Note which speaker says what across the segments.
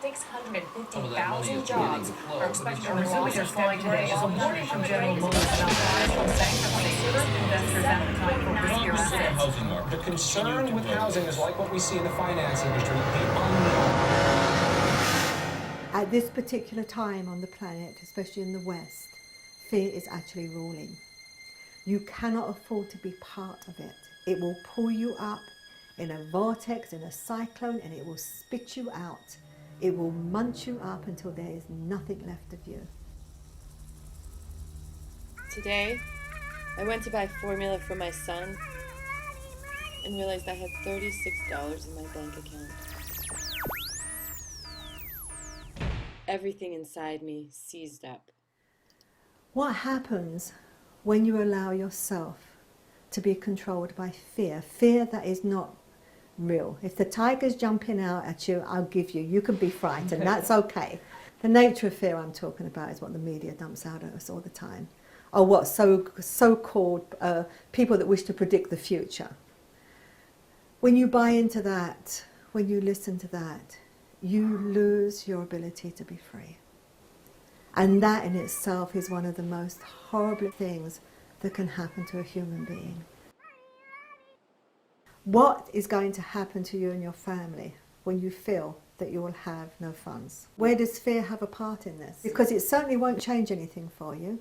Speaker 1: 650,000 jobs are expected to resume in
Speaker 2: Flying today
Speaker 1: February,
Speaker 2: is a
Speaker 1: while
Speaker 2: warning from
Speaker 1: unemployment
Speaker 2: General
Speaker 1: rate is
Speaker 2: Motors about
Speaker 1: expected to rise from
Speaker 2: investors' appetite for riskier assets.
Speaker 3: Housing market.
Speaker 4: The concern with housing is like what we see in the finance industry, the unknown.
Speaker 5: At this particular time on the planet, especially in the West, fear is actually ruling. You cannot afford to be part of it. It will pull you up in a vortex, in a cyclone, and it will spit you out. It will munch you up until there is nothing left of you.
Speaker 6: Today, I went to buy formula for my son and realized I had $36 in my bank account. Everything inside me seized up.
Speaker 5: What happens when you allow yourself to be controlled by fear? Fear that is not real. If the tiger's jumping out at you, I'll give you. You can be frightened. That's okay. The nature of fear I'm talking about is what the media dumps out at us all the time. Or what so-called people that wish to predict the future. When you buy into that, when you listen to that, you lose your ability to be free. And that in itself is one of the most horrible things that can happen to a human being. What is going to happen to you and your family when you feel that you will have no funds? Where does fear have a part in this? Because it certainly won't change anything for you.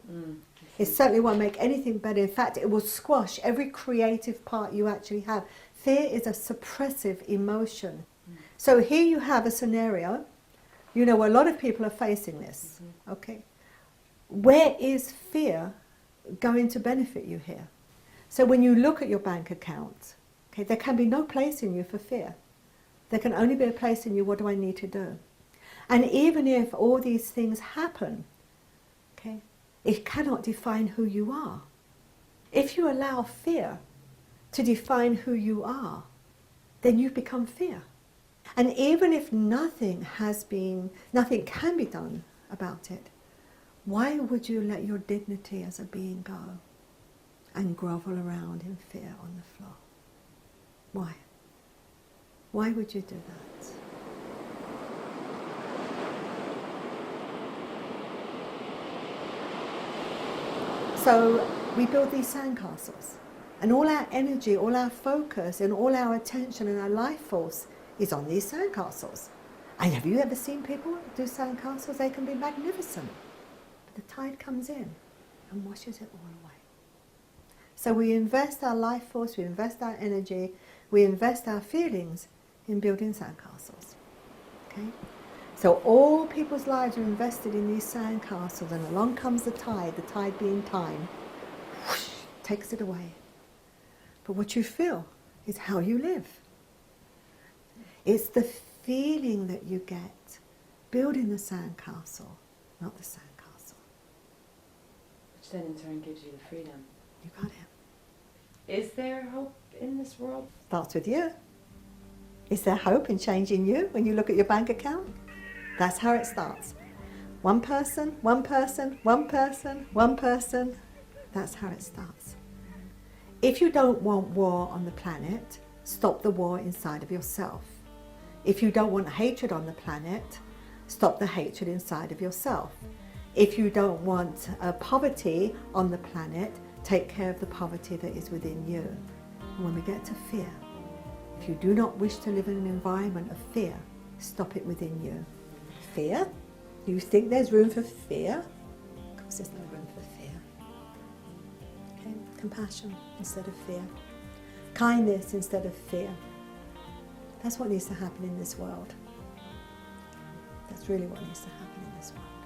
Speaker 5: It certainly won't make anything better. In fact, it will squash every creative part you actually have. Fear is a suppressive emotion. So here you have a scenario, you know, a lot of people are facing this, okay? Where is fear going to benefit you here? So when you look at your bank account, okay, there can be no place in you for fear. There can only be a place in you, what do I need to do? And even if all these things happen, okay, it cannot define who you are. If you allow fear to define who you are, then you become fear. And even if nothing can be done about it, why would you let your dignity as a being go and grovel around in fear on the floor? Why? Why would you do that? So we build these sandcastles, and all our energy, all our focus, and all our attention and our life force is on these sandcastles. And have you ever seen people do sandcastles? They can be magnificent. But the tide comes in and washes it all away. So we invest our life force, we invest our energy, we invest our feelings in building sandcastles. Okay? So all people's lives are invested in these sandcastles, and along comes the tide being time, whoosh, takes it away. But what you feel is how you live. It's the feeling that you get building the sandcastle, not the sandcastle.
Speaker 6: Which then in turn gives you the freedom.
Speaker 5: You got it.
Speaker 6: Is there hope in this world?
Speaker 5: Starts with you. Is there hope in changing you when you look at your bank account? That's how it starts. One person, one person, one person, one person. That's how it starts. If you don't want war on the planet, stop the war inside of yourself. If you don't want hatred on the planet, stop the hatred inside of yourself. If you don't want poverty on the planet, take care of the poverty that is within you. And when we get to fear, if you do not wish to live in an environment of fear, stop it within you. Fear? Do you think there's room for fear? Of course there's no room for fear. Okay? Compassion instead of fear. Kindness instead of fear. That's what needs to happen in this world. That's really what needs to happen in this world.